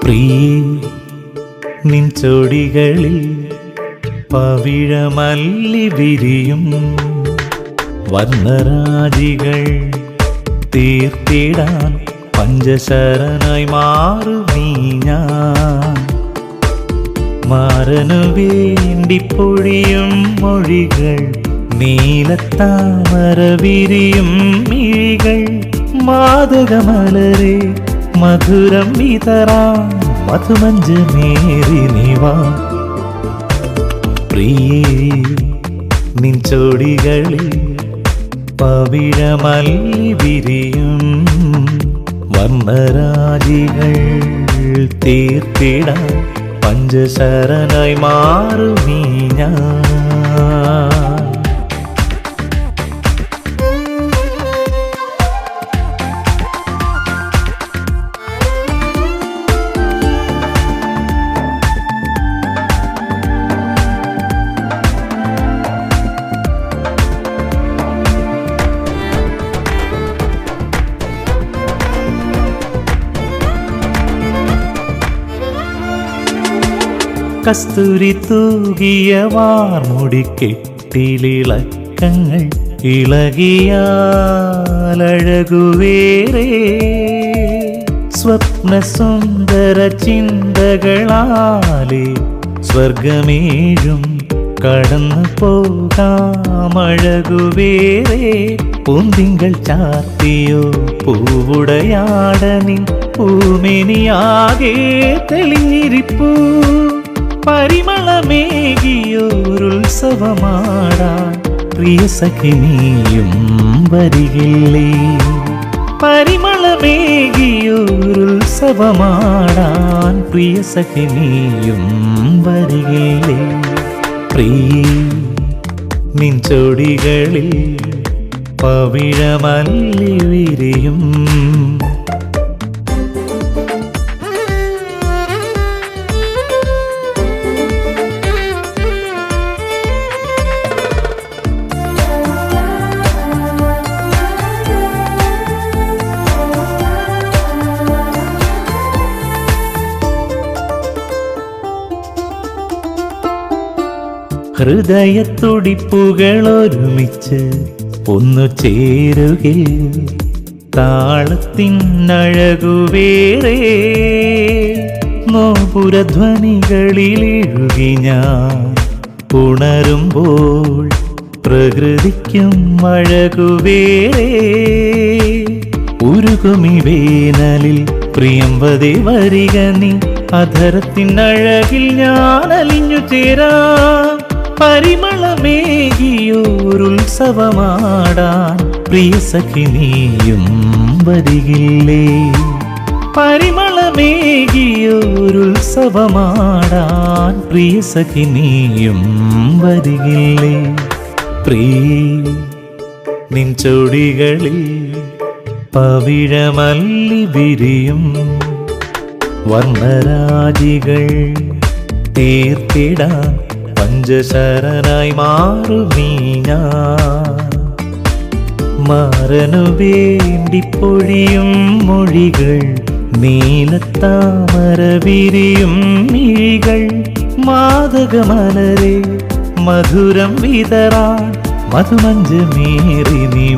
പ്രിയേ നിൻ ചൊടികളിൽ പവിഴമല്ലി വിരിയും വർണ്ണരാജികൾ തീർത്തിടാൻ പഞ്ചശരനായി മാറും നീ ഞാൻ. മാരനു വേണ്ടി പൊഴിയും മൊഴികൾ നീലത്താമര വിരിയും മിഴികൾ മാതകമലരെ മധുരം വിതറാൻ മധുമഞ്ചമേറി നീവാ. പ്രിയേ നിൻ ചൊടികളിൽ പവിഴമല്ലി വിരിയും വർണ്ണരാജികൾ തീർത്തിടാൻ പഞ്ചശരനായി മാറും നീ ഞാൻ. കസ്തൂരി തൂകിയ വാർമുടിക്കെട്ടിലിളക്കങ്ങൾ ഇളകിയാലഴകുവേറെ സ്വപ്ന സുന്ദര ചിന്തകളാലെ സ്വർഗമേഴും കടന്നു പോകാമഴകുവേറെ. പൂന്തിങ്കൾ ചാർത്തിയോ പൂവുടയാടനിൻ പൂമേനിയാകെ തെളിഞ്ഞിരിപ്പൂ. പരിമളമേകിയോരുത്സവമാടാൻ പ്രിയ സഖി നീയും വരികില്ലേ. പരിമളമേകിയോരുത്സവമാടാൻ പ്രിയ സഖി നീയും വരികില്ലേ. പ്രിയേ നിൻ ചൊടികളിൽ പവിഴമല്ലി വിരിയും ഹൃദയത്തുടിപ്പുകൾ ഒരുമിച്ച് ഒന്നു ചേരുകിൽ താളത്തിനഴകുവേറെ. നോപുരധ്വനികളിലെഴുകി ഞാൻ ഉണരുമ്പോൾ പ്രകൃതിക്കും അഴകുവേറെ. ഉരുകുമി വേനലിൽ പ്രിയംവദേ വരിക നീ അധരത്തിനഴകിൽ ഞാൻ അലിഞ്ഞു ചേരാം. പരിമളമേകിയോരുത്സവമാടാൻ പ്രിയ സഖി നീയും വരികില്ലേ. പരിമളമേകിയോരുത്സവമാടാൻ പ്രിയ സഖി നീയും വരികില്ലേ. പ്രിയേ നിൻ ചൊടികളിൽ പവിഴമല്ലി വിരിയും വർണ്ണരാജികൾ തീർത്തിടാൻ പഞ്ചശരനായി മാറും നീ ഞാൻ. മാരനു വേണ്ടി പൊഴിയും മൊഴികൾ നീലത്താമര വിരിയും മിഴികൾ മാതകമലരെ മധുരം വിതറാൻ മധുമഞ്ചമേറി നീ